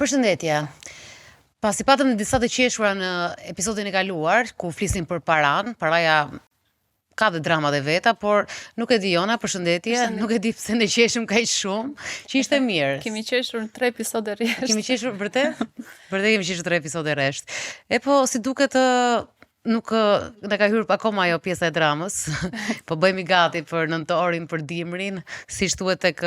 Përshëndetje. Pasi patëm në disa të qeshura në episodin e kaluar, ku flisnim për paraja ka dhe dramat e veta, por nuk e di Jona, përshëndetje, nuk e di pse ne qeshëm kaq shumë, që ishte mirë. Kemi qeshur 3 episode rresht. Kemi qeshur vërtet? Vërtet kemi qeshur 3 episode rresht. E po, si duket nuk na ka hyrë akoma ajo pjesa e dramës. Po bëhemi gati për nëntorin, për dimrin, siç thuhet tek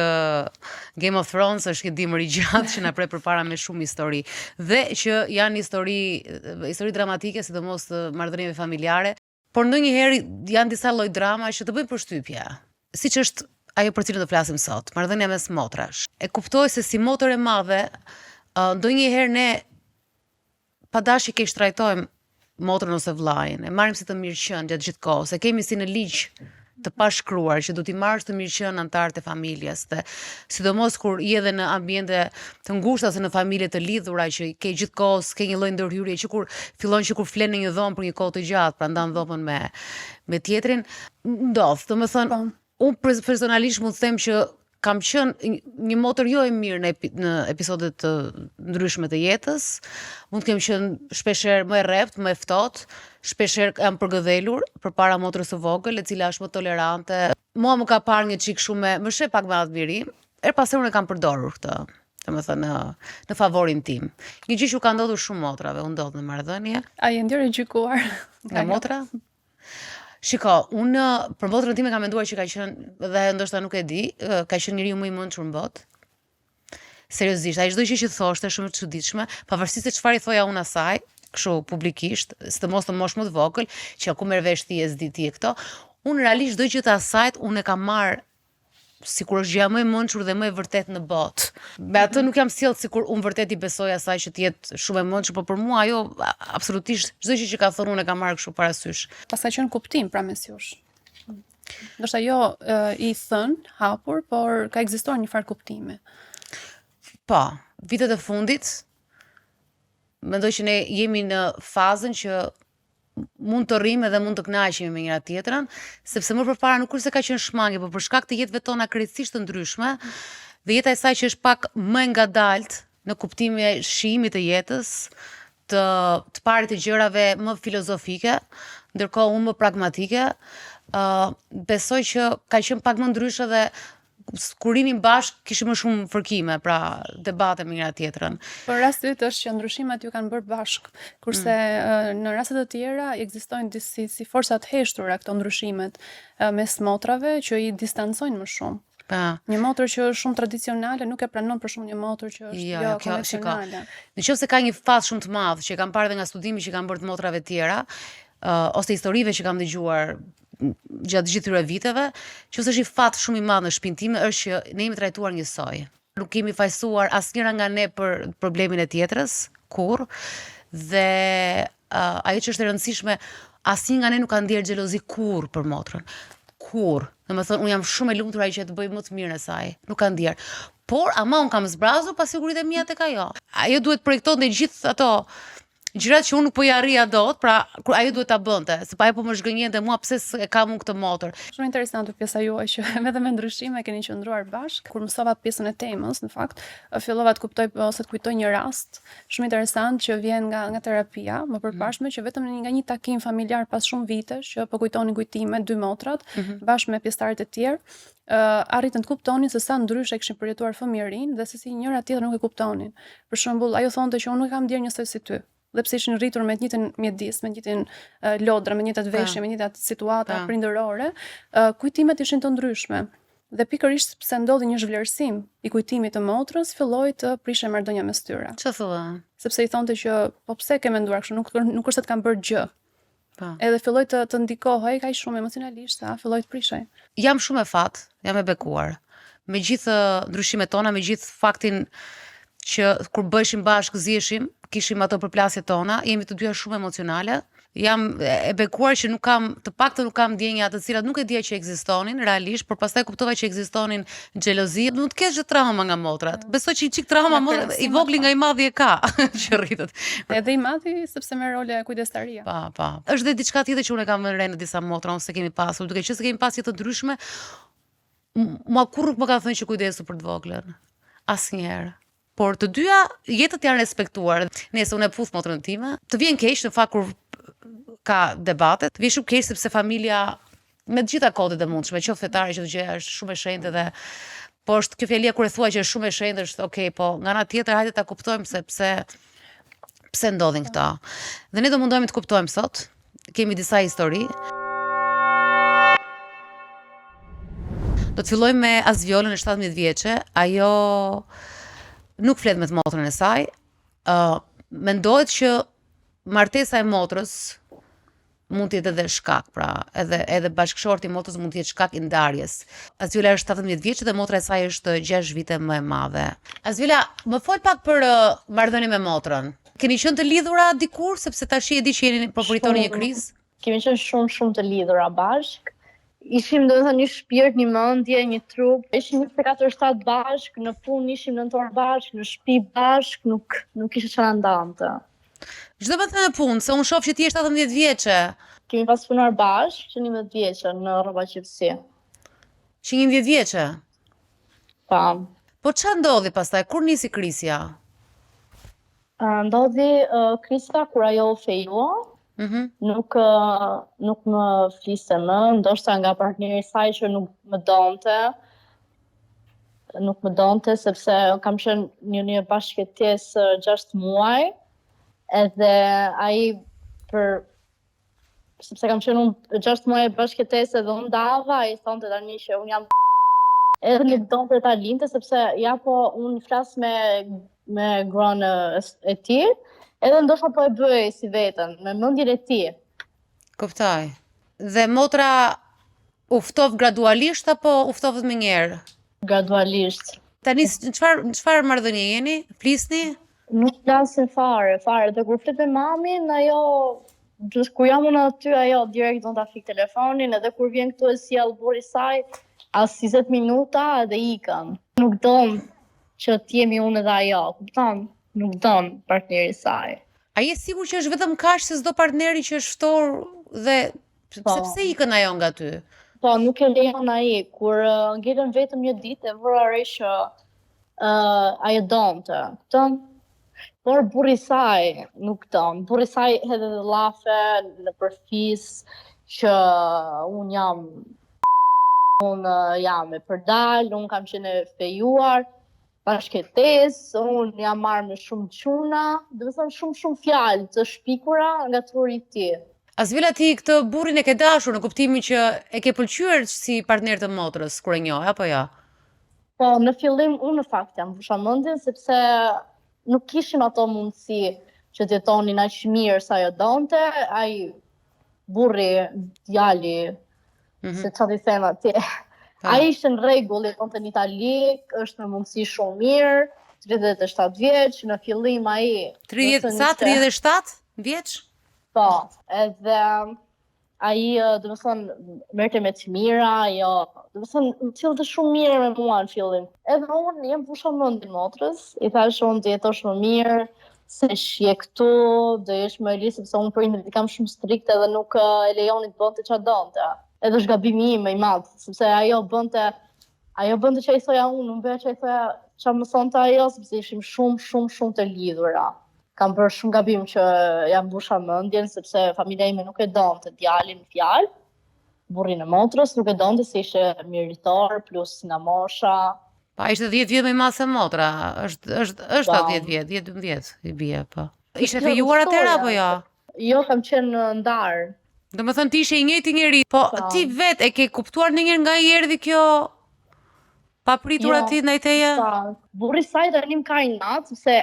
Game of Thrones, është një dimër i gjatë që na pret përpara me shumë histori. Dhe që janë histori dramatike, sidomos të marrëdhënieve familjare, por ndonjëherë janë disa lloj drama që të bëjnë përshtypje. Siç është ajo për cilën do flasim sot, marrëdhënia mes motrash. E kuptoj se si motër e madhe, ndonjëherë ne pa dashje keq trajtojmë motrën ose vllajin, e marrim si të mirëqen gjatë gjithë kohës, e kemi si në ligj të pashkruar që do t'i marrësh të mirëqen anëtarët e familjes, sidomos kur je edhe në ambiente të ngushta ose në familje të lidhura që ke gjithë kohës ke një lloj ndërhyrje që kur flen në një dhomë për një kohë të gjatë, pra ndan dhomën me tjetrin, ndodh. Domethënë, unë personalisht mund të them që kam qenë një motër jo e mirë në episodet të ndryshme të jetës. Mund të kem qenë shpeshherë më e rrept, më e ftohtë, shpeshherë jam përgëdhelur përpara motrës së vogël, e cila është më tolerante. Mua më ka parë një çik shumë më sheh pak me admirim. Pas unë e kam përdorur këtë, domethënë në favorin tim. Një gjë që ka ndodhur shumë motrave, u ndodh në marrëdhënie. A je ndjerë gjykuar nga motra? Shiko, unë për motrën time kam menduar që ka qenë, dhe ndoshta nuk e di, ka qenë njeriu më i mençur në botë. Seriozisht, ai çdo gjë që thoshte shumë e çuditshme, pavarësisht se çfarë i thoja unë asaj, kështu publikisht, sidomos të moshë më të vogël, që ku merr vesh ti e s'di ti e këto, unë realisht çdo gjë të asajt unë e kam marr sikur është gjëja më e mençur dhe më e vërtet në botë. Me atë nuk jam sjellë sikur unë vërtet i besoj asaj që të jetë shumë e mençur, por për mua ajo absolutisht çdo gjë që ka thënë unë e kam marrë kështu parasysh. Pastaj qenë kuptim pra mes jush. Ndoshta jo i thënë, hapur, por ka ekzistuar një farë kuptimi. Po, vitet e fundit mendoj që ne jemi në fazën që mund të rrimë dhe mund të kënaqemi me njëra tjetrën, sepse më përpara nuk kurse ka qenë shmangje, por për shkak të jetëve tona krejtësisht të ndryshme, dhe jeta e saj që është pak më e ngadalt në kuptimin e shijimit të jetës, të parit të gjërave më filozofike, ndërkohë unë më pragmatike, besoj që ka qenë pak më ndryshe dhe kur rinim bashkë kishim më shumë fërkime, pra debate me njëra tjetrën. Por rasti yt është që ndryshimet ju kanë bërë bashkë, kurse në raste të tjera ekzistojnë si forca të heshtura këto ndryshimet mes motrave që i distancojnë më shumë. Një motër që është shumë tradicionale nuk e pranon për shumë një motër që është jo konvencionale. Nëse ka një fat shumë të madh që e kam parë edhe nga studimi që kanë bërë të motrave tjera, ose historive që kam dëgjuar gjatë gjithë këtyre viteve, që është një fat shumë i madh në shtëpinë time është që ne jemi trajtuar njësoj. Nuk kemi fajsuar asnjëra nga ne për problemin e tjetrës, kurrë, dhe ajo që është e rëndësishme, asnjë nga ne nuk ka ndjerë xhelozi kurrë për motrën. Kurrë. Domethënë, unë jam shumë e lumtur ai që të bëj më të mirën e saj. Nuk ka ndjerë. Por ama unë kam zbrazur pa siguritë e mia tek ajo. Ajo duhet projektonte gjithë ato gjërat që unë nuk po i arrija dot, pra ajo duhet ta bënte, sepse ajo po më zhgënjente mua pse e kam unë këtë motër. Shumë interesante pjesa juaj që edhe me ndryshime keni qëndruar bashkë. Kur mësova pjesën e temës, në fakt, fillova të kuptoj ose të kujtoj një rast shumë interesant që vjen nga terapia, më përpashme që vetëm nga një takim familjar pas shumë vitesh që po kujtonin kujtime dy motrat bashkë me pjesëtarët e tjerë. Arritën të kuptonin se sa ndryshe kishin përjetuar fëmijërinë dhe se si njëra tjetrën nuk e kuptonin. Për shembull, ajo thonte që unë nuk kam ndjerë njësoj si ty. Dhe pse ishin rritur me të njëjtën mjedis, me të njëjtin lodra, me të njëjtat veshje, me të njëjtat situata prindërore, kujtimet ishin të ndryshme. Dhe pikërisht pse ndodhi një zhvlerësim i kujtimit të motrës, filloi të prishej marrëdhënia mes tyre. Çfarë thua? Sepse i thonte që po pse ke menduar kështu, nuk është se të kam bërë gjë. Edhe filloi të ndikohej kaq shumë emocionalisht, sa filloi të prishej. Jam shumë e fat, jam e bekuar. Me gjithë ndryshimet tona, me gjithë faktin që kur bëheshim bashkë ziheshim, kishim ato përplasjet tona, jemi të dyja shumë emocionale. Jam e bekuar që nuk kam ndjenja të cilat nuk e dija që ekzistonin realisht, por pastaj kuptova që ekzistonin xhelozi, mund të kesh trauma nga motrat. Besoj që çik trauma i vogli nga i madhi e ka që rritet. Edhe i madhi sepse merr role kujdestaria. Pa. Është dhe diçka tjetër që unë kam vënë re në disa motra ose kemi pasur, duke qenë se kemi pasur të ndryshme, mua kurrë nuk më ka thënë që kujdesu për të voglën. Asnjëherë. por të dyja jetët janë respektuar. Nëse unë e puth motrën time, të vjen keq në fakt kur ka debate, të vjen shumë keq sepse familja me të gjitha kodet e mundshme, qoftë fetare që të gjëja është shumë e shenjtë dhe po është kjo fjalia kur e thua që është shumë e shenjtë është okay, po nga ana tjetër hajde ta kuptojmë se pse ndodhin këto. Dhe ne do mundohemi të kuptojmë sot. Kemi disa histori. Do të fillojmë me Asviolën e 17 vjeçe. Ajo nuk flet me të motrën e saj. Mendohet që martesa e motrës mund të jetë edhe shkak, pra edhe bashkëshorti i motrës mund të jetë shkak i ndarjes. Asviola është 17 vjeçë dhe motra e saj është 6 vite më e madhe. Asviola, më fol pak për marrëdhënien me motrën. Keni qenë të lidhura dikur sepse tash e di që jeni po përitoni një krizë? Kemi qenë shumë të lidhura bashk. Ishim domethënë një shpirt, një mendje, një trup. Ishim 24/7 bashk, në punë ishim nëntor bashk, në shtëpi bashk, nuk ishte çfarë ndante. Çdo më thënë punë, se unë shoh që ti je 17 vjeçe. Kemi pas punuar bashk që 11 vjeçë në rroba qepësi. Që 11 vjeçe. Pa. Po çfarë ndodhi pastaj? Kur nisi krisja? Ndodhi krisa kur ajo u fejua. Nuk më fliste më, ndoshta nga partneri i saj që nuk më donte sepse kam qenë një bashkëjetesë 6 muaj, edhe ai sepse kam qenë unë 6 muaj bashkëjetesë dhe unë ndava, ai thonte tani që unë jam edhe nuk donte ta linte sepse ja po unë flas me gruan e tij. Edhe ndoshta po e bëj si veten, me mendjen e tij. Kuptoj. Dhe motra u ftov gradualisht apo u ftov më njëherë? Gradualisht. Tani çfarë marrëdhënie jeni? Flisni? Nuk flasim fare. Dhe kur flet me mamin, ajo kur jam unë aty, ajo direkt do ta fik telefonin, edhe kur vjen këtu e sjell burri i saj, as 20 minuta edhe ikën. Nuk don që të jemi unë dhe ajo, kupton? Nuk don partneri i saj. A je sigur që është vetëm kaq se s'do partneri që është ftor dhe pse ikën ajo nga ty? Po, nuk e lejon ai. Kur ngelën vetëm një ditë e vëra re që ajo donte. Kupton? Por burri i saj nuk don. Burri i saj hedhë llafe në përfis që unë jam e përdal, unë kam qenë e fejuar. Bashkëtesë, unë jam marrë me shumë çuna, do të thënë shumë fjalë të shpikura nga truri i tij. Asviola, ti këtë burrin e ke dashur në kuptimin që e ke pëlqyer si partner të motrës kur e njoh apo jo? Po, në fillim unë në fakt jam mbusha mendjen sepse nuk kishim ato mundësi që të jetonin aq mirë sa ajo donte, ai burri, djali, se çfarë i them atje. Ai ishte në rregull, jetonte në Itali, është në mundësi shumë mirë, 37 vjeç, në fillim ai 37 vjeç? Po, edhe ai domethënë merrte me të mira, jo, domethënë cilëte shumë mirë me mua në fillim. Edhe unë jam pusha mendin motrës, i thash unë të jetosh më mirë, se je këtu, do jesh më e lirë sepse unë prindërit kam shumë strikte dhe nuk e lejonin të bënte çfarë donte. Edhe është gabimi im i madh, sepse ajo bënte që ai thoja unë, nuk bëja që ai thoja çfarë më thonte ajo, sepse ishim shumë të lidhura. Kam bërë shumë gabim që jam mbusha mendjen, sepse familja ime nuk e donte djalin në fjalë, burrin e motrës nuk e donte se ishte miritor plus nga mosha. Pa, ishte 10 vjet më i madh se motra, është 10 vjet, 12 i bie, po. Ishte fejuar atëherë apo jo? Jo, kam qenë ndar. Do më thënë ti ishe i njëjti njeri, po ti vet e ke kuptuar ndonjëherë nga i erdhi kjo papritur aty ndaj teje? Burri i saj tani më ka inat, sepse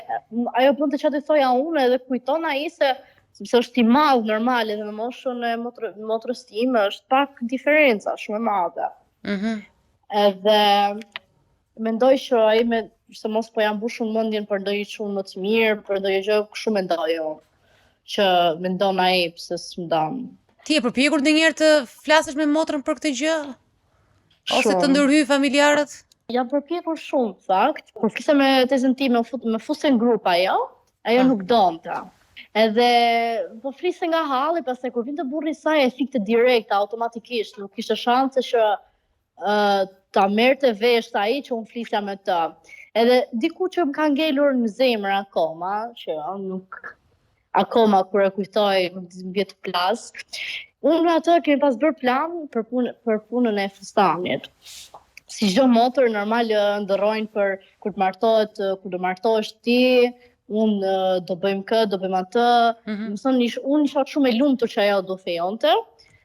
ajo bënte çfarë thoja unë edhe kujton ai sepse është i madh normal edhe me moshën e motrës time është pak diferenca shumë e madhe. Edhe mendoj që ai se mos po jam mbushur mendjen për ndonjë çunë më të mirë, për ndonjë gjë kështu mendoj unë. Që mendon ai pse s'mdon. Ti e përpjekur ndonjëherë të flasësh me motrën për këtë gjë? Ose të ndërhyj familjarët? Jam përpjekur shumë, fakt. Kur fliste me tezën time, me fuste në grup ajo nuk donte. Edhe po fliste nga halli, pastaj kur vinte burri i saj e fikte direkt, automatikisht, nuk kishte shanse që ta merrte vesh ai që unë flisja me të. Edhe diku që më ka ngelur në zemër akoma, që nuk akoma kur e kujtoj nuk më vjet plas. Unë me atë kemi pas bërë plan për punën e fustanit. Si çdo motër normal ndërrojnë për kur të martohet, kur do martohesh ti, unë do bëjmë këtë, do bëjmë atë. Më thonë unë isha shumë e lumtur që ajo do fejonte,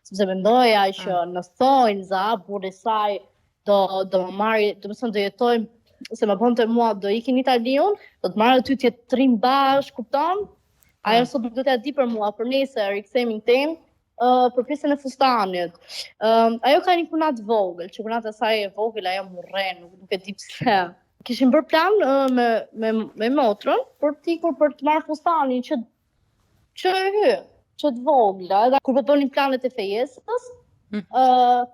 sepse mendoja që në thonjza burri i saj do më marri, do të thonë do jetojmë se më bënte mua do ikin në Itali unë, do të marrë aty të jetë trim bashkë, kupton? Ajo sot nuk do t'ja di për mua, për nesër rikthehemi në temë. Për pjesën e fustanit. Ajo ka një kunat vogël, që kunat e saj e vogël, ajo murren, nuk e di pse. Kishim bërë plan me motrën për t'ikur për të marrë fustanin që të vogël. Edhe kur po bënin planet e fejesës,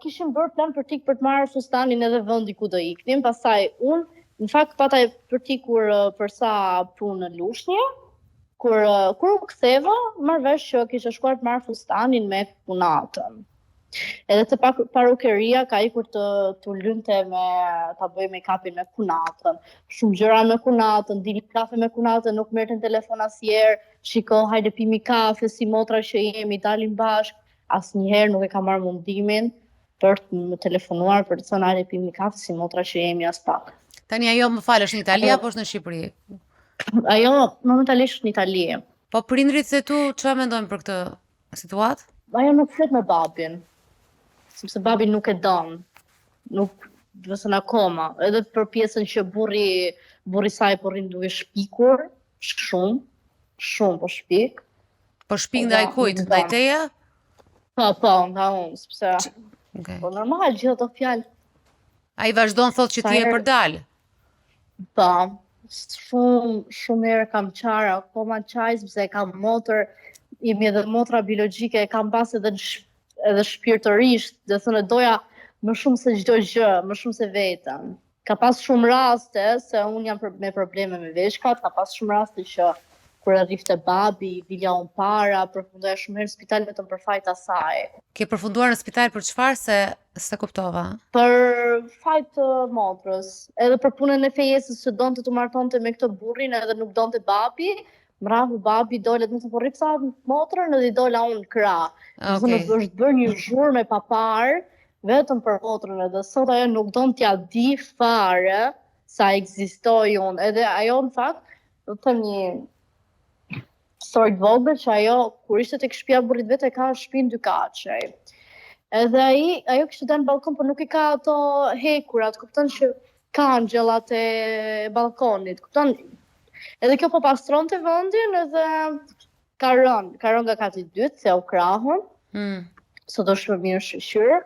kishim bërë plan për t'ikur për të marrë fustanin edhe vendi ku do iknim. Pastaj unë, në fakt pata për t'ikur për sa punë në Lushnjë. Kur u ktheva, marr vesh që kisha shkuar të marr fustanin me punatën. Edhe të parukeria ka ikur të lynte ta bëj make-upin me punatën. Shumë gjëra me punatën, dili kafe me punatën, nuk merrte në telefon asnjëherë. Shiko, hajde pimi kafe si motra që jemi, dalim bashkë. Asnjëherë nuk e ka marrë mundimin për të më telefonuar për të thënë hajde pimi kafe si motra që jemi as pak. Tani ajo më fal, është në Itali apo është në Shqipëri? Ajo momentalisht në Itali. Po prindrit se tu çfarë mendojnë për këtë situatë? Ajo nuk flet me babin, sepse babi nuk e don. Nuk, vetëm akoma, edhe për pjesën që burri saj po rrin duke shpikur, shumë po shpik. Po shpik ndaj kujt? Ndaj teje? Po, nga unë, sepse Okay. po normal gjithë ato fjalë. Ai vazhdon thotë që ti je për dal. Po, shumë herë kam qarë, akoma qaj, sepse kam motër, jemi edhe motra biologjike, e kam pas edhe shpirtërisht, dhe thënë doja më shumë se çdo gjë, më shumë se vetëm. Ka pas shumë raste, se unë jam me probleme me veshkat, ka pas shumë raste që kur arrivte babi, vilja unë para, përfundoja shumë herë në spital vetëm për fajt asaj. Ke përfunduar në spital për çfarë se kuptova? Për fajt motrës, edhe për punën e fejesës që donte të martonte me këtë burrin edhe nuk donte babi, mrahu babi dole të më të porripsa motrën edhe i dola unë krah. Okay. Është bërë një zhurmë me papar, vetëm për motrën edhe sot ajo nuk don t'ja di fare sa ekzistoj unë. Edhe ajo në fakt, do të them një story vogël që ajo kur ishte tek shtëpia e burrit vet e ka shtëpinë dy kaçe. Edhe ajo kishte dalë në balkon, por nuk i ka ato hekurat, kupton që kanxhellat e balkonit, kupton? Edhe kjo po pastronte vendin edhe ka rënë nga kati i dytë se u krahun. Sot është më mirë shqyr,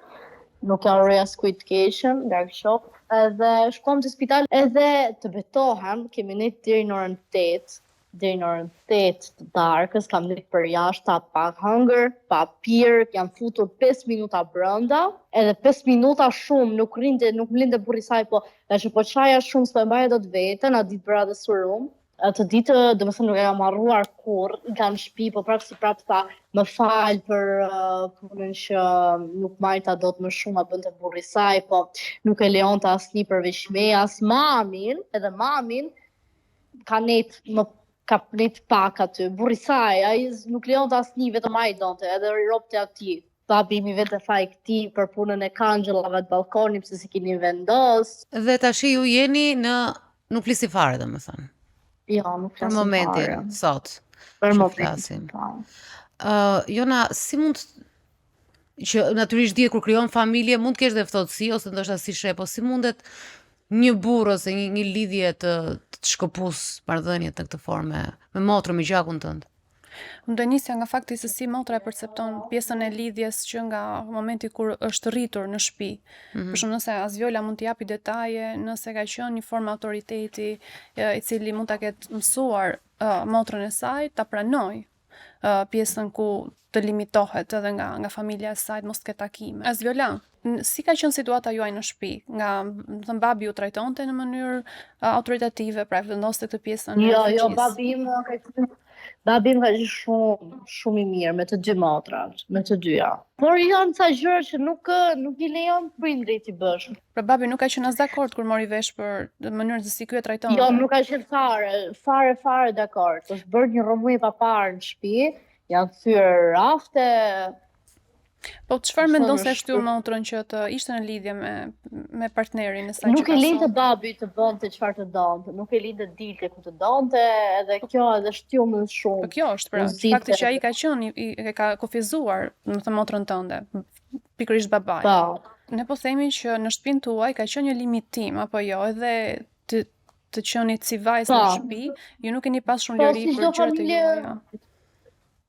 nuk ka rrë as kujt keqen, larg shop. Edhe shkuam te spital edhe të betohem, kemi nejt deri në orën 8. Deri në orën 8 të darkës, kam nejt për jashta, pa hëngër, pa pirë, jam futur 5 minuta brenda, edhe 5 minuta shumë, nuk më linde burri saj, po që po qaja shumë, s'po e mbaja dot veten, a ditë bëra dhe surum. Atë ditë, domethënë nuk e kam harruar kurrë, nga në shtëpi, po prapë si prapë tha, më fal për punën që nuk majta dot më shumë, a bënte burri saj, po nuk e lejonte asnjë përveç me, as mamin, edhe mamin ka net pak aty. Burri saj, ai nuk lejonte asnjë, vetëm ai donte, edhe ropte aty. Babi mi vetë faj këti për punën e kanxhellave të balkonit, pse si keni vendos. Dhe tash ju jeni nuk flisi fare, domethënë. Jo, nuk Për flasim momentin fare. sot. Për që momentin. flasim. Jona, si mund që natyrisht dihet kur krijon familje mund të kesh dhe ftohtësi ose ndoshta si sheh, po si mundet një burrë ose një lidhje të shkëpus marrëdhëniet në këtë formë me motrën, me gjakun tënd? Më do nisja nga fakti se si motra e percepton pjesën e lidhjes që nga momenti kur është rritur në shtëpi. Për shumë nëse Asvjola mund t'i japi detaje, nëse ka qenë një formë autoriteti i cili mund ta ketë mësuar motrën e saj ta pranoj pjesën ku të limitohet edhe nga familja e saj, mos ketë takime. Asvjola, si ka qenë situata juaj në shtëpi? Nga, thënë, babi ju trajtonte në mënyrë autoritative, pra vendoste këtë pjesën? Jo, babi im ka qenë babi më ka qenë shumë i mirë me të dy motrat, me të dyja. Por janë ca gjëra që nuk i lejon prindrit t'i bësh. Pra babi nuk ka qenë as dakord kur mori vesh për mënyrën se si ky e trajton. Jo, nuk ka qenë fare dakord. Është bërë një rrëmuj pa parë në shtëpi, janë thyer rafte. Po çfarë mendon se shtyu motrën që të ishte në lidhje me partnerin e saj? Nuk e linte babi të bënte çfarë të donte, nuk e linte dilte ku të donte, edhe kjo edhe shtyu më shumë. Po kjo është pra, fakti që ai ka qenë e ka kufizuar, do të thënë motrën tënde, pikërisht babai. Po. Ne po themi që në shtëpinë tuaj ka qenë një limitim apo jo, edhe të qenit si vajzë në shtëpi, ju nuk keni pas shumë liri për gjërat e juaja.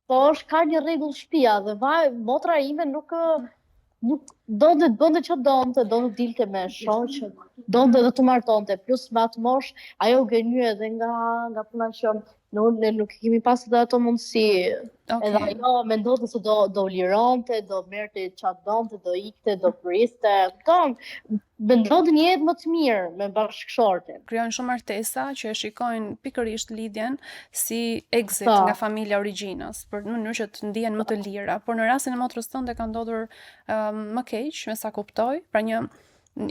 Po është ka një rregull shtëpia dhe motra ime nuk donte të bënte çfarë donte, donte dilte me shoqë, donte të martonte, plus me atë moshë ajo gënye edhe nga puna që ne nuk kemi pasur ato mundësi. Okay. Edhe ajo mendonte se do lironte, do merrte çfarë donte, do ikte, do priste. Mendonte një jetë më të mirë me bashkëshortin. Krijojnë shumë martesa që e shikojnë pikërisht lidhjen si exit nga familja origjinës, në mënyrë që të ndihen më të lira. Por në rastin e motrës tënde ka ndodhur më keq, me sa kuptoj, pra një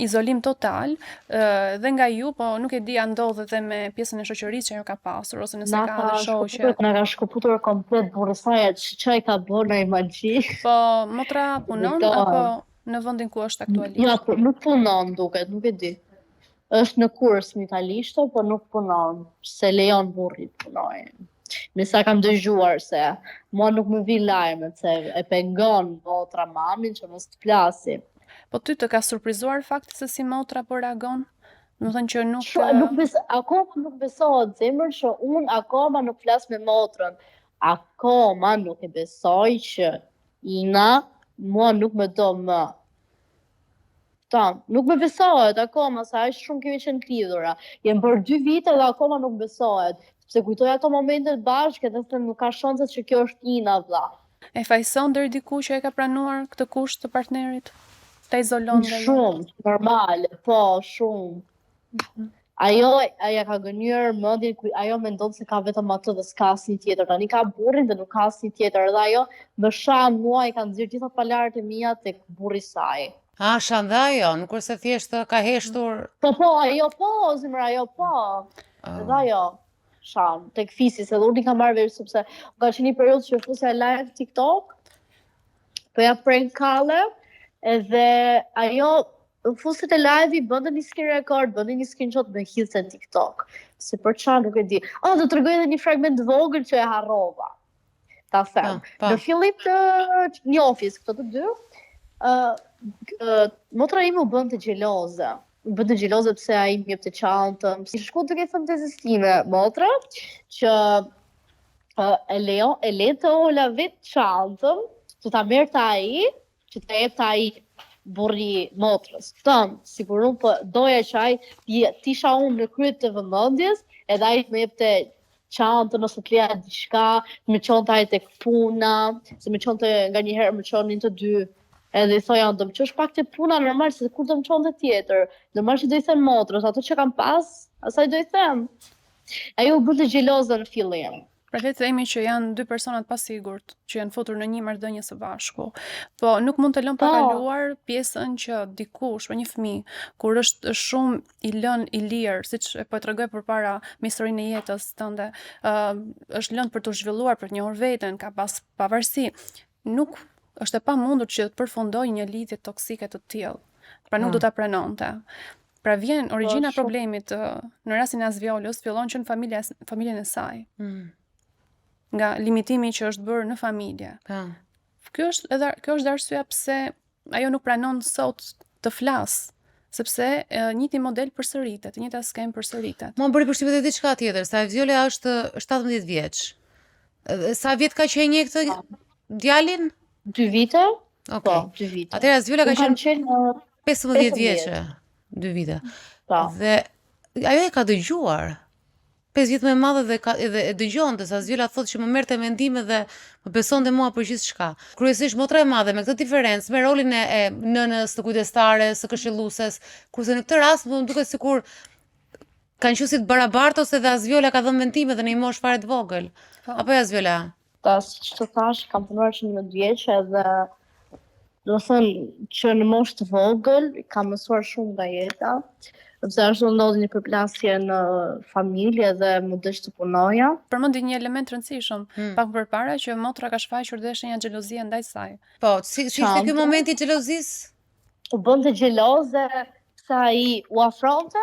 izolim total dhe nga ju, po nuk e di a ndodh edhe me pjesën e shoqërisë që ajo ka pasur ose nëse ka edhe shoqe. Na ka shkëputur komplet burrë saj, ç'ai ka bërë ai magji. Po motra punon apo në vendin ku është aktualisht? Ja, nuk punon duket, nuk e di. Është në kurs në italisht, por nuk punon, se lejon burrit punojë. Me sa kam dëgjuar se mua nuk më vi lajmet se e pengon motra mamin që mos të flasi. Po ty të ka surprizuar fakti se si motra po reagon? Do të thënë që akoma nuk besohet zemër që unë akoma nuk flas me motrën. Akoma nuk e besoj që Ina mua nuk më do më. Nuk më besohet akoma, sa është shumë kemi qenë të lidhura. Jem bërë 2 vite dhe akoma nuk besohet. Sepse kujtoj ato momentet bashkë edhe se nuk ka shanset që kjo është Ina vlla. E fajson deri diku që e ka pranuar këtë kusht të partnerit? Ta izolon nga shumë, normale, po, shumë. Ajo ka gënyer mendjen, ajo mendon se ka vetëm atë dhe s'ka asnjë tjetër. Tani ka burrin dhe nuk ka asnjë tjetër. Dhe ajo më shan mua, i ka nxjerr gjitha palaret e mia tek burri i saj. Shanda ajo, nuk është se thjesht ka heshtur. Po, ajo po, zemra, ajo po. Edhe ajo shan tek fisi, se unë i kam marrë vesh sepse ka qenë një periudhë që fusja live TikTok. Po ja prank kalle. Edhe ajo fuset e live-i bënte një screen record, bënte një screenshot me hidhse në TikTok. Se për çfarë nuk e di. Do të tregoj edhe një fragment vogël që e harrova. Ta them. Në fillim të njohjes këto të dy, motra ime u bënte xheloze. U bënte xheloze pse ai më jepte çantën. Si shku duke thënë tezistime, motra që e le të ola vetë çantën, që ta merrte ai, që të jepte ai burri motrës. Sigur unë po doja që ai t'isha unë në kryet të vëmendjes, edhe ai më jepte çantën ose të leja diçka, më çonte ai tek puna, se më çonte nganjëherë më çonin të dy. Edhe i thoja, do më qosh pak të puna normal, se kur do më çonte tjetër. Normal që do i them motrës, ato që kam pas, asaj do i them. Ajo u bëlte xheloze në fillim. Pra le të themi që janë 2 personat pasigurt që janë futur në një marrëdhënie së bashku. Po nuk mund të lëm pa kaluar pjesën që dikush, një fëmijë, kur është shumë i lënë i lirë, siç po e tregoj përpara me historinë e jetës tënde, është lënë për të zhvilluar, për të njohur veten, ka pas pavarësi, nuk është e pamundur që të përfundojë një lidhje toksike të tillë. Pra nuk do ta pranonte. Pra vjen origjina problemit në rastin e Asviolës, fillon që në familjen e saj. Nga limitimi që është bërë në familje. Kjo është arsyeja pse ajo nuk pranon sot të flas, sepse njëjti model përsëritet, njëjta skem përsëritet. Mua bëri përshtypje diçka tjetër, sa Asviola është 17 vjeç. Sa vjet ka që e njeh këtë djalin? 2 vite? Po, 2 vite. Atëherë Asviola ka qenë 15 vjeçë, 2 vite. Dhe ajo e ka dëgjuar. 5 vjet më e madhe dhe e dëgjonte se Asviola thotë që më merrte mendime dhe më besonte mua për gjithçka. Kryesisht motra e madhe me këtë diferencë, me rolin e nënës, të kujdestares, së këshillueses, kurse në këtë rast më duket sikur kanë qenë si të barabartë ose dhe Azvjola ka dhënë vendime dhe në një moshë fare të vogël. Apo jo Azvjola? Siç të thash, kam punuar që 11 vjeç edhe do të thënë që në moshë të vogël kam mësuar shumë nga jeta. Sepse ashtu ndodhi një përplasje në familje dhe më dësh të punoja. Përmendi një element të rëndësishëm, pak përpara që motra ka shfaqur dhe një xhelozie ndaj saj. Po, si ishte ky momenti i xhelozisë? U bënte xheloze se ai u afronte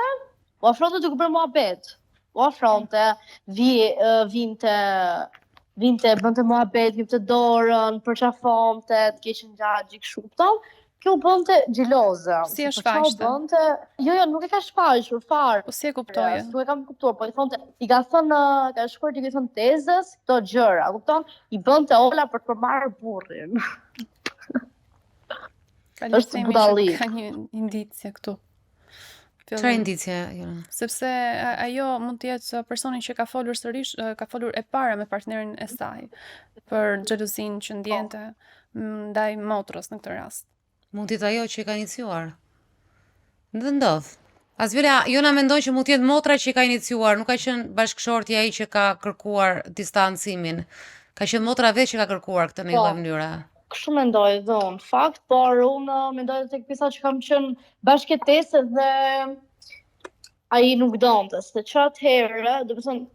duke bërë muhabet. U afronte, vinte, bënte muhabet, vinte dorën, përçafonte, të keqën gjaxhi kështu kupton. Kjo bënte xheloze. Si e shfaqte? Jo, nuk e ka shfaqur fare. Po si e kuptoje? Nuk e kam kuptuar, po i thonte, i ka thënë, ka shkuar ti thënë tezës, këto gjëra, kupton? I bënte Ola për të përmarrë burrin. Është budalli. Ka një indicje këtu. Çfarë indicje? Sepse ajo mund të jetë personi që ka folur sërish, ka folur e para me partnerin e saj për xhelozinë që ndjente ndaj motrës në këtë rast. Mund të jetë ajo që e ka iniciuar. Ndodh. Azvjola, Jona mendon që mund të jetë motra që e ka iniciuar, nuk ka qenë bashkëshorti ai që ka kërkuar distancimin. Ka qenë motra vetë që ka kërkuar këtë në një lloj mënyre. Kështu mendoj dhe unë fakt, por unë mendoj tek pjesa që kam qenë bashkëtese dhe ai nuk donte, se që atëherë, do të thënë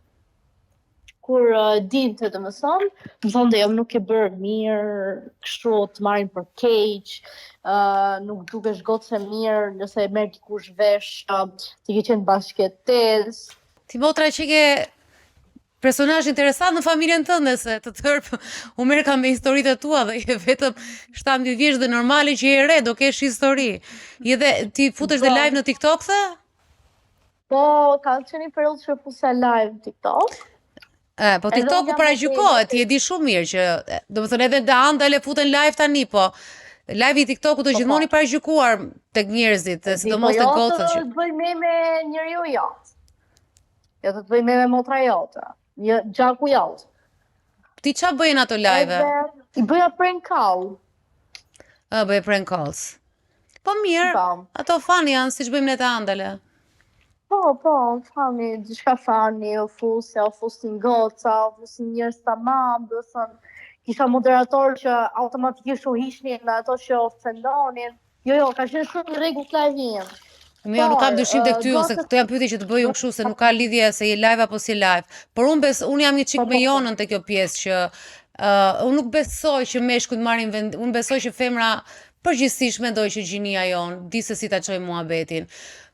kur dinte, do të thonë jo nuk e bërë mirë, kështu të marrin për keq, nuk dukesh goxhe mirë, nëse e merr dikush vesh, ti ke qenë bashkëtesë. Ti motra që ke personazh interesant në familjen tënde, se të tërë u merr ka me historitë e tua dhe je vetëm 17 vjeç dhe normale që je re, do kesh histori. Ti futesh dhe live në TikTok the? Po, ka qenë një periudhë që fusa live në TikTok. Po TikTok u paragjykohet, ti e di shumë mirë që, do të thonë edhe da andale futen live tani, po live i TikTok-ut është gjithmonë i paragjykuar tek njerëzit, sidomos tek gocët që. Jo të bëj me njeriu jot. Jo të bëj me motra jote. Gjaku jot. Ti ç'a bëjnë ato live? I bëja prank call. Bëj prank calls. Po mirë, ato fan janë siç bëjmë ne të andale. Po, fani, diçka fani, u fusin goca, u fusin njerëz tamam, do të thënë, kisha moderator që automatikisht u hiqnin në ato që ofendonin. Jo, ka qenë shumë në rregull live-in. Jo, nuk kam dyshim tek ty, ose këto janë pyetje që të bëj unë kështu se nuk ka lidhje se je live apo si live. Por unë jam një çik me Jonën te kjo pjesë që unë nuk besoj që meshkujt marrin vend, unë besoj që femra përgjithsisht mendoj që gjinia jon di se si ta çojë muhabetin.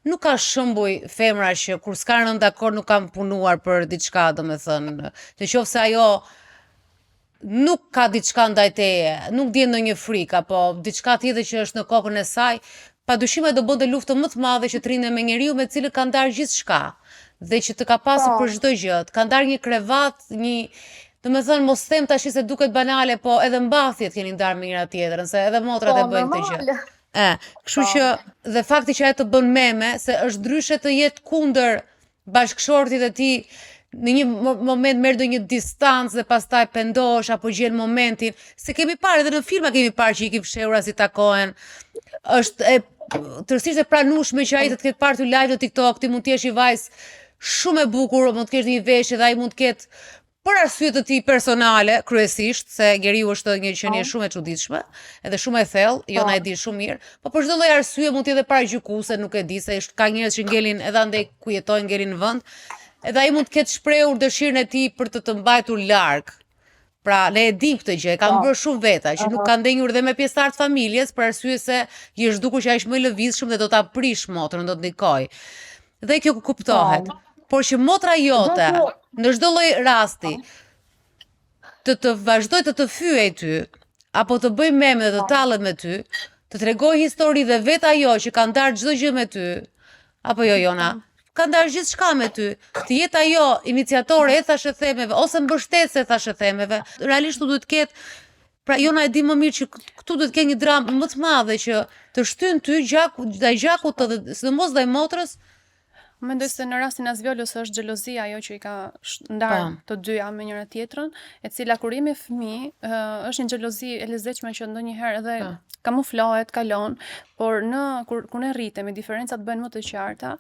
Nuk ka shembuj femra që kur s'ka rënë dakord nuk kanë punuar për diçka, domethënë, nëse ajo nuk ka diçka ndaj teje, nuk djen ndonjë frikë apo diçka tjetër që është në kokën e saj, padyshim do bënte luftën më të madhe që të rrinte me njeriu me cilën ka ndarë gjithçka dhe që të ka pasur për çdo gjë, ka ndarë një krevat, domethënë mos them tash se duket banale, po edhe mbathjet keni ndarë me njëra tjetrën, se edhe motrat e bëjnë këtë gjë. Kështu që dhe fakti që ajo të bën meme se është ndryshe të jetë kundër bashkëshortit e tij në një moment merr ndonjë distancë dhe pastaj pendosh apo gjen momentin, se kemi parë edhe në filma kemi parë që i fshehura si takohen. Është tërësisht e pranueshme që ai të ketë parë ty live në TikTok, ti mund të jesh një vajzë shumë e bukur, mund të kesh një veshje dhe ai mund të ketë për arsye të tij personale, kryesisht, se njeriu është një qenie shumë e çuditshme, edhe shumë e thellë, Jona e di shumë mirë, po për çdo lloj arsye mund të jetë paragjykuese, nuk e di se ka njerëz që ngelin edhe andej ku jetojnë ngelin në vend, edhe ai mund të ketë shprehur dëshirën e tij për të mbajtur larg. Pra, ne e dim këtë gjë, e kanë bërë shumë veta, që nuk kanë ndenjur dhe me pjesëtar të familjes, për arsye se i është dukur që ai është më i lëvizshëm dhe do ta prish motrën, do të ndikoj. Dhe kjo kuptohet. Por që motra jote, në çdo lloj rasti, të vazhdoj të fyej ty, apo të bëj meme dhe të tallet me ty, të tregoj histori dhe vetë ajo që ka ndarë çdo gjë me ty, apo jo Jona, ka ndarë gjithçka me ty, të jetë ajo iniciatore e thashë themeve, ose mbështetëse e thashë themeve, realisht duhet të ketë, pra Jona e di më mirë që këtu duhet të ketë një dramë më të madhe që të shtyn ty gjakut të dhe sidomos ndaj motrës, Mendoj se në rastin e Asvjolës është xhelozia ajo që i ka ndarë të dyja me njëra tjetrën, e cila kur jemi fëmijë është një xhelozi e lezetshme që ndonjëherë edhe kamuflohet, kalon, por kur ne rritemi, diferencat bëhen më të qarta,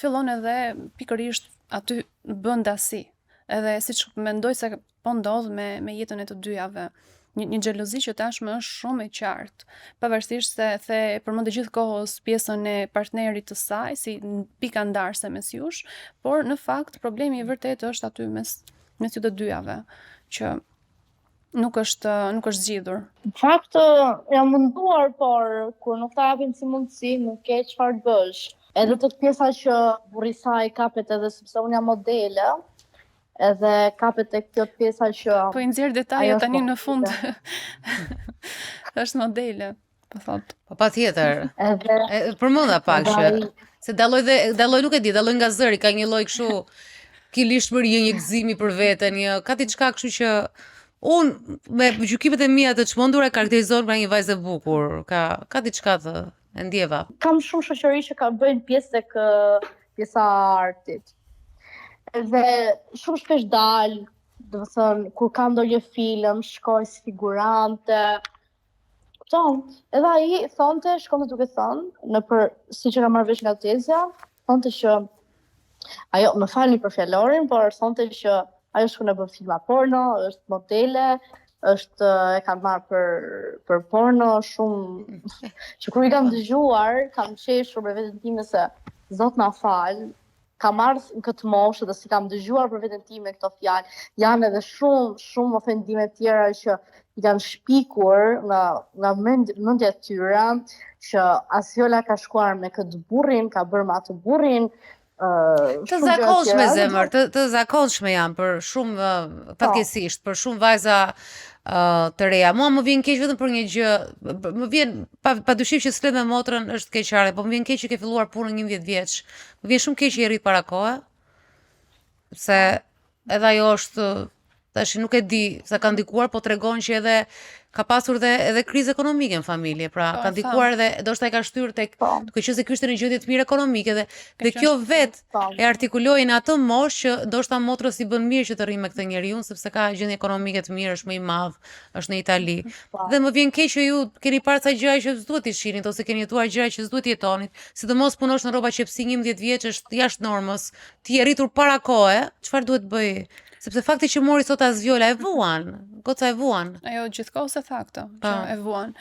fillon edhe pikërisht aty bën dasi. Edhe siç mendoj se po ndodh me jetën e të dyjave. Një xhelozi që tashmë është shumë e qartë, pavarësisht se the përmendë gjithë kohës pjesën e partnerit të saj si pika ndarëse mes jush, por në fakt problemi i vërtet është aty mes ju të dyjave, që nuk është zgjidhur. Në fakt jam munduar, por kur nuk ta japin si mundësi, nuk ke çfarë të bësh. Edhe të pjesa që burri i saj kapet edhe sepse unë jam modele, edhe kapet e kjo pjesa që... Po i nxjerr detaje tani në fund. Është modele, po thot. Po patjetër. Përmenda pak që se dalloj nuk e di, dalloj nga zëri, ka një lloj kështu kilishmërie, një gëzimi për veten, ka diçka kështu që unë me gjykimet e mia të çmendura e karakterizohen pra një vajzë e bukur. Ka diçka të e ndjeva. Kam shumë shoqëri që ka bëjnë pjesë tek pjesa artit. Edhe shumë shpesh dal, do të thënë, kur kam ndonjë film, shkoj si figurante. Edhe ai thonte, shkonte duke thënë, siç e kam marrë vesh nga tezja, thonte që ajo, më falni për fjalorin, por thonte që ajo shkon e bën filma porno, është modele, e kanë marrë për porno shumë që kur i kam dëgjuar, kam qeshur me veten time se Zot na fal, kam marrë në këtë moshë dhe si kam dëgjuar për veten time këto fjalë, janë edhe shumë ofendime tjera që i kanë shpikur nga mendja e tyre, që Asvjola ka shkuar me këtë burrin, ka bërë me atë burrin. Të zakonshme zemër, të zakonshme janë për shumë fatkeqësisht, për shumë vajza të reja. Mua më vjen keq vetëm për një gjë, më vjen padyshim që s'let me motrën është keqare, po më vjen keq që ke filluar punën 11 vjeç. Më vjen shumë keq që je rrit para kohe. Se edhe ajo është, tash nuk e di sa ka ndikuar, po tregon që edhe ka pasur edhe krizë ekonomike në familje, pra ka ndikuar edhe ndoshta e ka shtyr tek, duke qenë se ky ishte në gjendje të mirë ekonomike dhe kjo vetë e artikuloi në atë moshë që ndoshta motrës i bën mirë që të rrijë me këtë njeriu, sepse ka gjendje ekonomike të mirë, është më i madh, është në Itali. Dhe më vjen keq që ju keni parë ca gjëra që s'duhet i shinit ose keni jetuar gjëra që s'duhet jetonit, sidomos punosh në rroba qepsi 11 vjeç është jashtë normës. Ti je rritur para kohe, çfarë duhet bëj? Sepse fakti që mori sot Asvjola e vuan, goca e vuan. Ajo gjithkohës e tha këtë, që e vuan.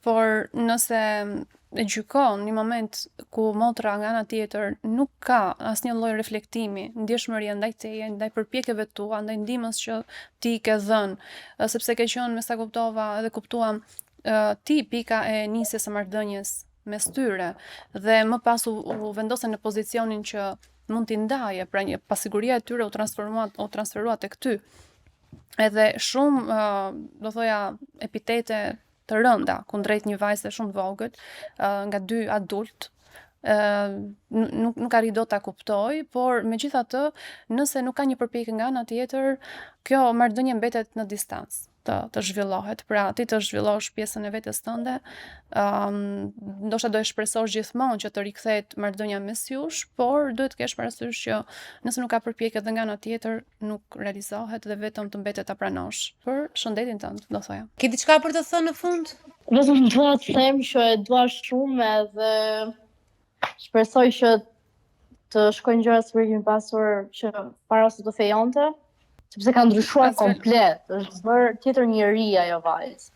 Por nëse e gjykon një moment ku motra nga ana tjetër nuk ka asnjë lloj reflektimi, ndjeshmërie ndaj teje, ndaj përpjekjeve tua, ndaj ndihmës që ti ke dhënë, sepse ke qenë, me sa kuptova edhe kuptuam, ti pika e nisjes së marrëdhënies mes tyre dhe më pas u vendosen në pozicionin që mund t'i ndaje, pra një pasiguria e tyre u transferua tek ty. Edhe shumë, do thoja, epitete të rënda kundrejt një vajze shumë vogël, nga dy adult, nuk arri do ta kuptoj, por megjithatë, nëse nuk ka një përpjekje nga ana tjetër, kjo marrëdhënie mbetet në distancë. Të zhvillohet, pra ti të zhvillosh pjesën e vetes tënde, ndoshta do e shpresosh gjithmonë që të rikthehet marrëdhënia mes jush, por duhet të kesh parasysh që nëse nuk ka përpjekje edhe nga ana tjetër, nuk realizohet dhe vetëm të mbetet ta pranosh për shëndetin tënd, do thoja. Ke diçka për të thënë në fund? Vetëm dua të them që e dua shumë edhe shpresoj që të shkojnë gjërat si kemi pasur që para se të fejonte. Sepse ka ndryshuar komplet, është bërë tjetër njeri ajo vajzë.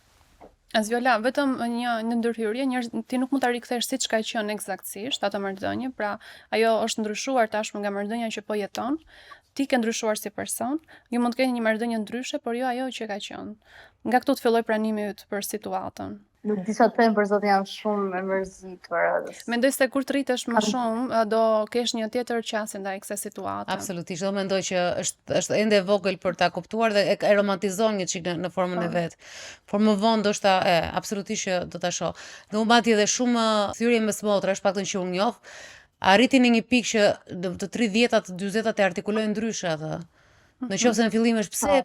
Asvjola, vetëm një ndërhyrje, ti nuk mund ta rikthesh siç ka qenë eksaktësisht atë marrëdhënie, pra ajo është ndryshuar tashmë nga marrëdhënia që po jeton. Ti ke ndryshuar si person, ju mund të keni një marrëdhënie ndryshe, por jo ajo që ka qenë. Nga këtu të filloi pranimi yt për situatën. Nuk di sa të them, për zotin jam shumë e mërzitur. Mendoj se kur të rritesh më shumë, do kesh një tjetër qasje ndaj kësaj situate. Absolutisht, do mendoj që është ende e vogël për ta kuptuar dhe e romantizon një çik në formën e vet. Por më vonë ndoshta absolutisht që do ta shoh. Dhe u mbati edhe shumë thyrje mes motrash, paktën që unë njoh, arritin në një pikë që të 30-tat, 40-tat e artikulojnë ndryshe atë. Nëse në fillim është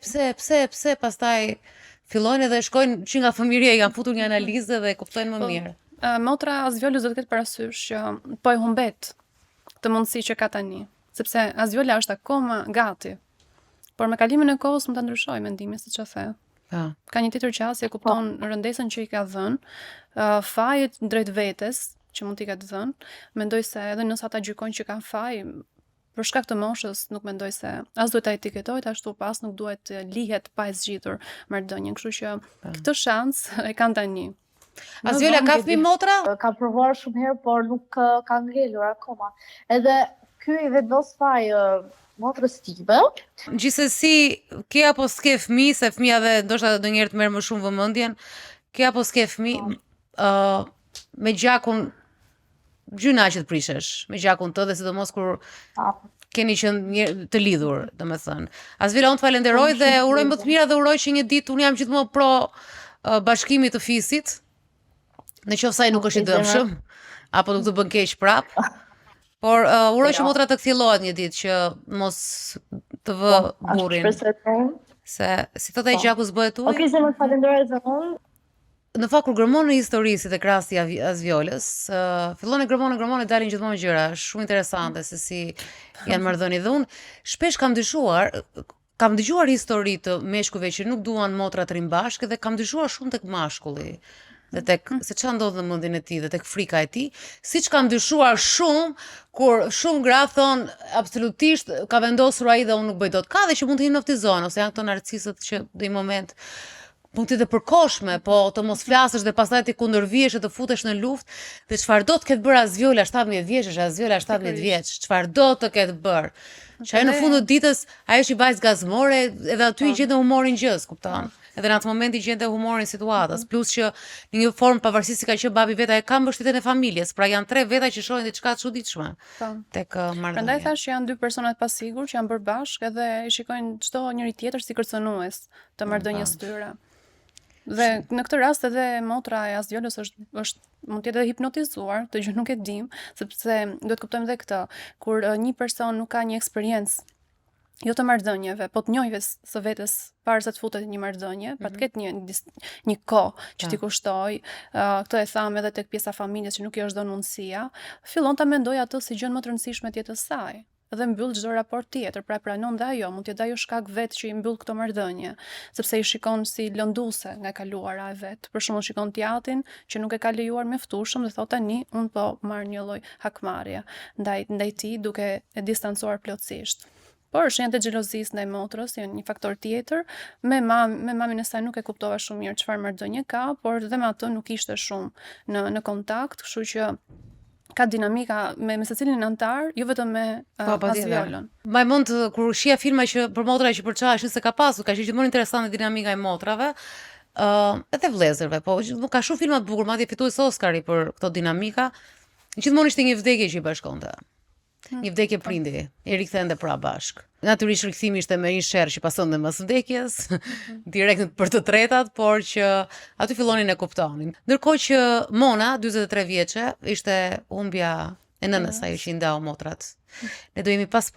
pse, pastaj fillojnë edhe shkojnë që nga fëmijëria i kanë futur një analizë dhe kuptojnë më mirë. Motra Asvjolës do të ketë parasysh që po e humbet këtë mundësi që ka tani, sepse Azvjola është akoma gati. Por me kalimin e kohës mund ta ndryshoj mendimin, siç e the. Ka një tjetër qasje kupton rëndesën që i ka dhënë, fajet drejt vetes që mund t'i ka dhënë. Mendoj se edhe nëse ata gjykojnë që kanë faj, për shkak të moshës nuk mendoj se as duhet ta etiketohet, ashtu pas nuk duhet të lihet pa e zgjitur marrëdhënien, kështu që këtë shans e kanë tani. Azvjola ka fëmijë motra? Ka provuar shumë herë, por nuk ka ngelur akoma. Edhe ky i vendos faj motrës time. Gjithsesi, ke apo s'ke fëmijë, se fëmia dhe ndoshta ndonjëherë të merr më shumë vëmendjen, ke apo s'ke fëmijë, me gjakun gjyna që të prishesh, me gjakun të dhe sidomos kur keni qenë të lidhur, domethënë. Azvjola, unë të falenderoj dhe uroj më të mira dhe uroj që një ditë unë jam gjithmonë pro bashkimit të fisit, në qoftë se ai nuk është i dëmshëm, apo nuk të bën keq prap. Por uroj që motra të kthjellohet një ditë që mos të vë burrin. Se si thotë ai gjaku s'bëhet ujë. Okej, më falenderoj edhe unë. Në fakt kur gërmon në histori si tek rasti i Azvjolës, fillon e gërmon dalin gjithmonë gjëra shumë interesante se si janë marrëdhënie dhe unë shpesh kam dëgjuar histori të meshkujve që nuk duan motra të rinë bashkë dhe kam dëgjuar shumë tek mashkulli. Dhe tek se çfarë ndodh në mendjen e tij dhe tek frika e tij, siç kam dyshuar shumë kur shumë gra thon absolutisht ka vendosur ai dhe unë nuk bëj dot. Ka dhe që mund të hipnotizojnë ose janë këto narcisët që në një moment mund të përkohshme, po të mos flasësh dhe pastaj të kundërvihesh e të futesh në luftë, dhe çfarë do të ketë bërë Azvjola 17 vjeç, Azvjola 17 vjeç, çfarë do të ketë bërë. Që ai në fund të ditës ajo që vajzë gazmore, edhe aty i gjente humorin gjës, kupton? Edhe në atë moment i gjente humorin situatës, plus që në një formë pavarësisht si ka qenë babi vet, ai ka mbështetjen e familjes, pra janë 3 veta që shohin diçka të çuditshme. Tek marrëdhënia. Prandaj thash që janë 2 persona të pasigur që janë bërë bashkë edhe i shikojnë çdo njëri tjetër si kërcënues të marrëdhënies tyre. Dhe në këtë rast edhe motra e Azvjolës është mund të jetë hipnotizuar, të gjë nuk e dim, sepse duhet kuptojmë edhe këtë, kur një person nuk ka një eksperiencë jo të marrëdhënieve, po të njohjes së vetes para se të futet në një marrëdhënie, pa të ketë një kohë që t'i kushtoj, këtë e tham edhe tek pjesa familjes që nuk i është dhënë mundësia, fillon ta mendoj atë si gjën më të rëndësishme të jetës saj. Dhe mbyll çdo raport tjetër, pra pranon dhe ajo, mund të jetë ajo shkak vetë që i mbyll këto marrëdhënie, sepse i shikon si lënduese nga e kaluara e vet. Për shembull shikon teatrin që nuk e ka lejuar mjaftueshëm dhe thotë tani un po marr një lloj hakmarrje ndaj tij duke e distancuar plotësisht. Por shenjat e xhelozisë ndaj motrës janë një faktor tjetër. Me mamin e saj nuk e kuptova shumë mirë çfarë marrëdhënie ka, por dhe me atë nuk ishte shumë në kontakt, kështu që ka dinamika me secilin antar, jo vetëm me Azvjolën. Mbaj mend kur shija filma që për motra që përçaheshin se ka pasur, ka qenë gjithmonë interesante dinamika e motrave, edhe vëllezërve, po ka shumë filma të bukur, madje fitues Oscari për këto dinamika. Gjithmonë ishte një vdekje që i bashkonte. Një vdekje prindi, i rikthente pra bashk. Natyrisht rikthimi ishte me një sherr që pasonte mbas vdekjes, direkt për të tretat, por që aty fillonin e kuptonin. Ndërkohë që Mona, 43 vjeçe, ishte humbja e nënës ajo që i ndau motrat. Ne do jemi pas